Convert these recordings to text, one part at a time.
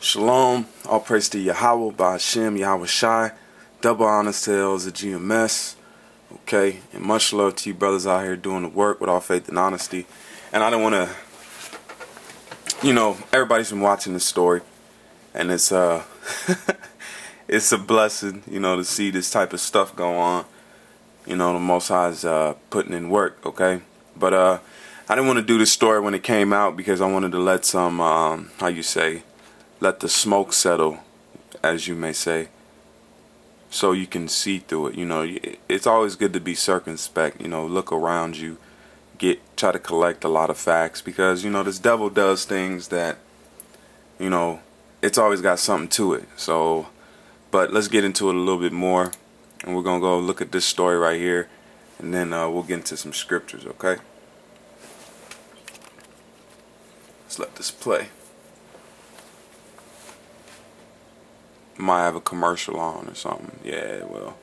Shalom, all praise to Yahweh, Ba'Hashem, Yahweh Shai, double honors to the elders of GMS, okay, and much love to you brothers out here doing the work with all faith and honesty. And I don't want to, everybody's been watching this story, and it's it's a blessing, to see this type of stuff go on. The Most High's putting in work, okay? But I didn't want to do this story when it came out because I wanted to let some, let the smoke settle, as you may say, so you can see through it. It's always good to be circumspect, look around you, try to collect a lot of facts, because, this devil does things that, it's always got something to it. So, but let's get into it a little bit more, and we're going to go look at this story right here, and then we'll get into some scriptures, okay? Let's let this play. Might have a commercial on or something. Yeah, it will.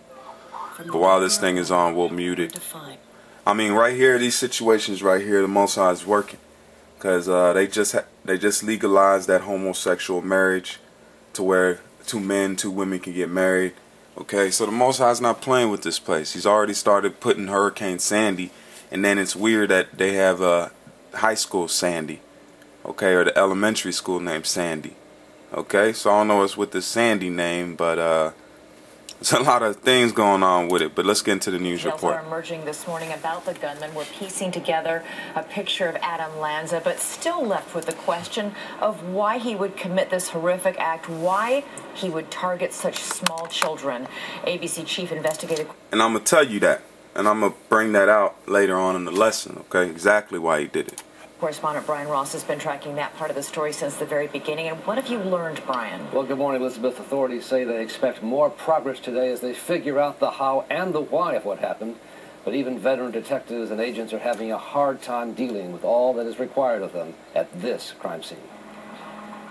But while this thing is on, we'll mute it. I mean, right here, these situations right here, the Most High is working, because they just legalized that homosexual marriage, to where two men, two women can get married. Okay, so the Most High's not playing with this place. He's already started putting Hurricane Sandy, and then it's weird that they have a high school Sandy, okay, or the elementary school named Sandy. Okay, so I don't know what's with the Sandy name, but there's a lot of things going on with it. But let's get into the news report. Details are emerging this morning about the gunman. We're piecing together a picture of Adam Lanza, but still left with the question of why he would commit this horrific act, why he would target such small children. ABC chief investigator. And I'm going to tell you that, and I'm going to bring that out later on in the lesson, okay, exactly why he did it. Correspondent Brian Ross has been tracking that part of the story since the very beginning. And what have you learned, Brian? Well, good morning, Elizabeth. Authorities say they expect more progress today as they figure out the how and the why of what happened. But even veteran detectives and agents are having a hard time dealing with all that is required of them at this crime scene.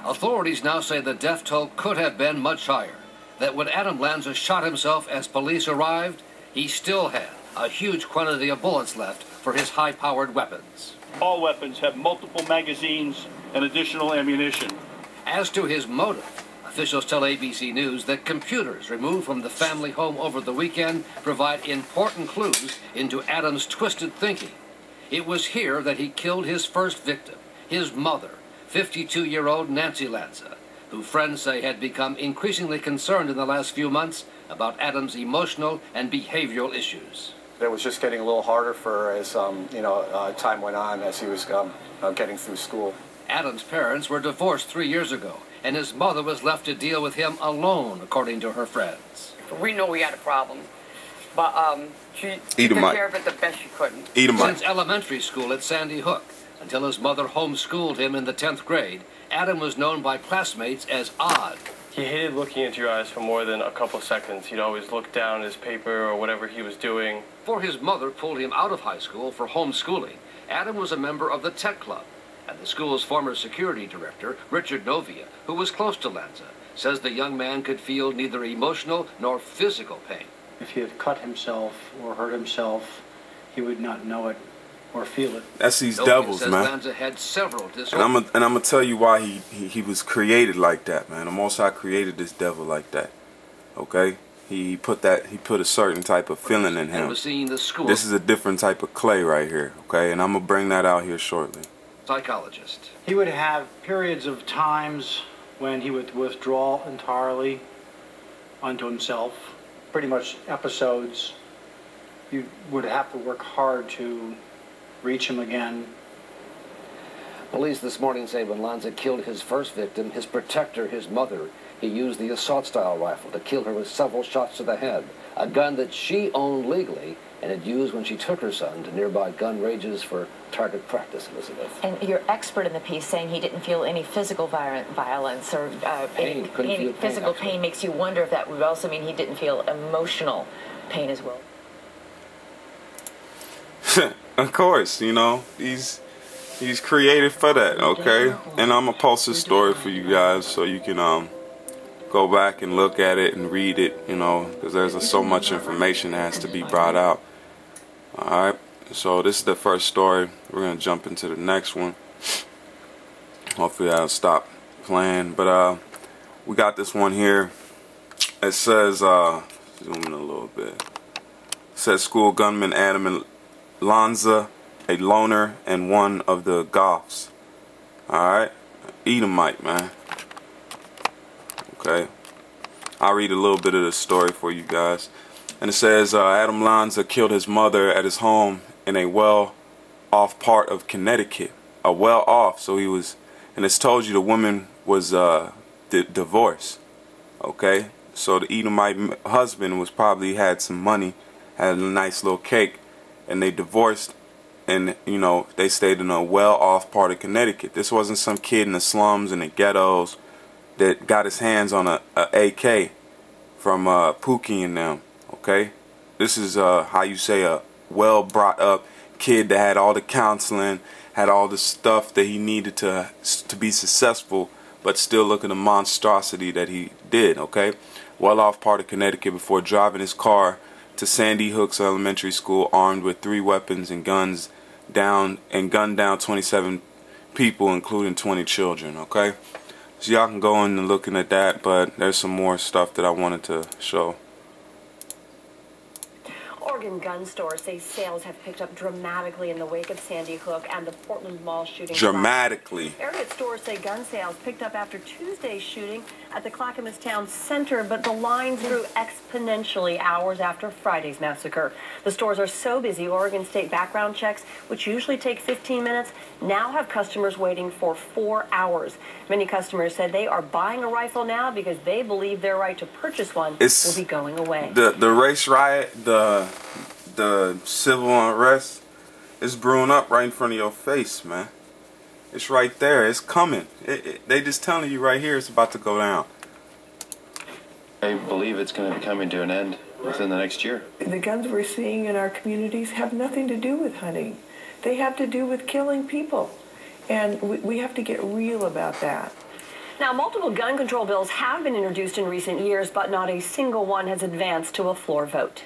Authorities now say the death toll could have been much higher. That when Adam Lanza shot himself as police arrived, he still had a huge quantity of bullets left for his high-powered weapons. All weapons have multiple magazines and additional ammunition. As to his motive, officials tell ABC News that computers removed from the family home over the weekend provide important clues into Adam's twisted thinking. It was here that he killed his first victim, his mother, 52-year-old Nancy Lanza, who friends say had become increasingly concerned in the last few months about Adam's emotional and behavioral issues. It was just getting a little harder for as time went on as he was getting through school. Adam's parents were divorced 3 years ago, and his mother was left to deal with him alone, according to her friends. We know we had a problem, but she took care of it the best she could. Since elementary school at Sandy Hook, until his mother homeschooled him in the 10th grade, Adam was known by classmates as odd. He hated looking into your eyes for more than a couple seconds. He'd always look down at his paper or whatever he was doing. Before his mother pulled him out of high school for homeschooling, Adam was a member of the Tech Club. And the school's former security director, Richard Novia, who was close to Lanza, says the young man could feel neither emotional nor physical pain. If he had cut himself or hurt himself, he would not know it or feel it. That's these devils, man. Lanza had several disorders. And I'm gonna tell you why he was created like that, man. The Most High created this devil like that. Okay? He put a certain type of feeling in him. This is a different type of clay right here, okay? And I'm gonna bring that out here shortly. Psychologist. He would have periods of times when he would withdraw entirely unto himself. Pretty much episodes. You would have to work hard to reach him again. Police this morning say when Lanza killed his first victim, his protector, his mother, he used the assault-style rifle to kill her with several shots to the head, a gun that she owned legally and had used when she took her son to nearby gun ranges for target practice, Elizabeth. And you're expert in the piece saying he didn't feel any physical violence or any physical pain makes you wonder if that would also mean he didn't feel emotional pain as well. Of course, he's created for that, okay? And I'm gonna post this story for you guys so you can go back and look at it and read it, because there's so much information that has to be brought out. All right, so this is the first story. We're gonna jump into the next one. Hopefully I'll stop playing, but We got this one here. It says, zoom in a little bit. It says school gunman Adam Lanza, a loner and one of the Goths. Alright? Edomite, man. Okay. I'll read a little bit of the story for you guys. And it says, Adam Lanza killed his mother at his home in a well-off part of Connecticut. Well-off, so he was, and it's told you the woman was divorced. Okay? So the Edomite husband was probably had some money, had a nice little cake, and they divorced, and you know, they stayed in a well-off part of Connecticut. This wasn't some kid in the slums and the ghettos that got his hands on a AK from Pookie and them. Okay, this is how you say a well brought up kid that had all the counseling, had all the stuff that he needed to be successful, but still look at the monstrosity that he did. Okay, well off part of Connecticut before driving his car to Sandy Hook's elementary school armed with 3 weapons and gunned down 27 people, including 20 children. Okay, so y'all can go in and looking at that, but there's some more stuff that I wanted to show. Oregon gun stores say sales have picked up dramatically in the wake of Sandy Hook and the Portland Mall shooting. Dramatically. Area stores say gun sales picked up after Tuesday's shooting at the Clackamas Town Center, but the lines grew exponentially hours after Friday's massacre. The stores are so busy, Oregon State background checks, which usually take 15 minutes, now have customers waiting for 4 hours. Many customers said they are buying a rifle now because they believe their right to purchase one will be going away. The race riot, the civil unrest is brewing up right in front of your face, man. It's right there. It's coming. They just telling you right here it's about to go down. I believe it's going to be coming to an end within the next year. The guns we're seeing in our communities have nothing to do with hunting. They have to do with killing people. And we have to get real about that. Now, multiple gun control bills have been introduced in recent years, but not a single one has advanced to a floor vote.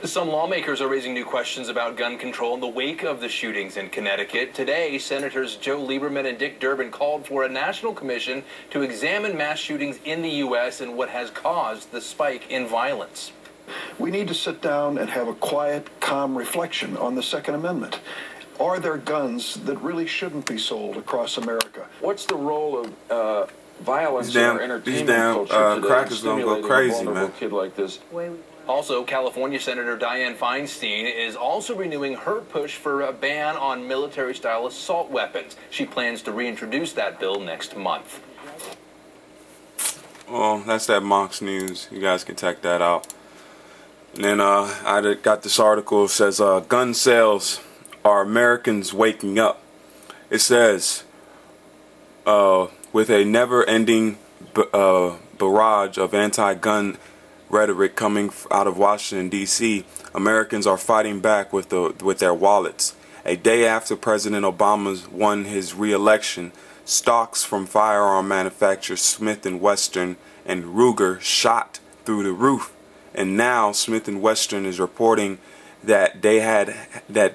Some lawmakers are raising new questions about gun control in the wake of the shootings in Connecticut. Today, Senators Joe Lieberman and Dick Durbin called for a national commission to examine mass shootings in the U.S. and what has caused the spike in violence. We need to sit down and have a quiet, calm reflection on the Second Amendment. Are there guns that really shouldn't be sold across America? What's the role of violence in our entertainment culture today? Crackers gonna go crazy, man. Kid like this. Also, California Senator Dianne Feinstein is also renewing her push for a ban on military-style assault weapons. She plans to reintroduce that bill next month. Well, that's that GMSNEWS. You guys can check that out. And then I got this article. It says gun sales are Americans waking up. It says with a never-ending barrage of anti-gun rhetoric coming out of Washington, D.C., Americans are fighting back with their wallets. A day after President Obama won his re-election, stocks from firearm manufacturers Smith & Wesson and Ruger shot through the roof. And now Smith & Wesson is reporting that they had a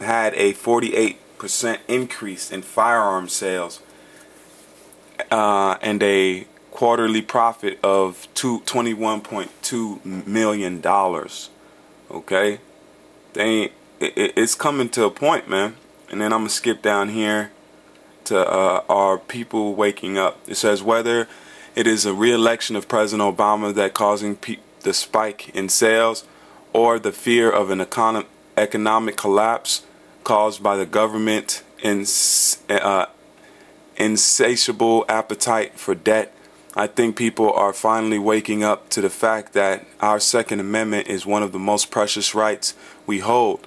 48% increase in firearm sales and a quarterly profit of $21.2 million. Okay, it's coming to a point, man. And then I'm gonna skip down here to our people waking up. It says whether it is a re-election of President Obama that causing the spike in sales, or the fear of an economic collapse caused by the government insatiable appetite for debt, I think people are finally waking up to the fact that our Second Amendment is one of the most precious rights we hold.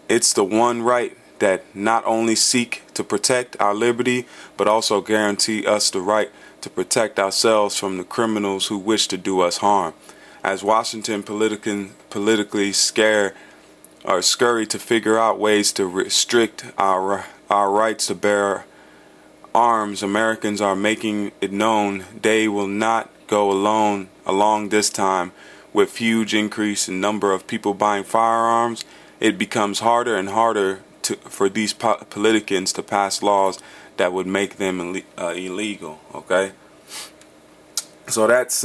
It's the one right that not only seek to protect our liberty, but also guarantee us the right to protect ourselves from the criminals who wish to do us harm. As Washington politically scurry to figure out ways to restrict our rights to bear arms, Americans are making it known they will not go along this time. With huge increase in number of people buying firearms, it becomes harder and harder for these politicians to pass laws that would make them illegal. Okay, so that's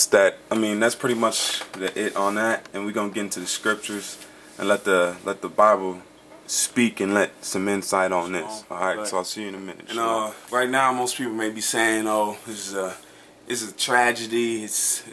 that. I mean, that's pretty much it on that, and we're gonna get into the scriptures and let the Bible speak and let some insight on this. All right, so I'll see you in a minute. And right now, most people may be saying, "Oh, this is a tragedy. It's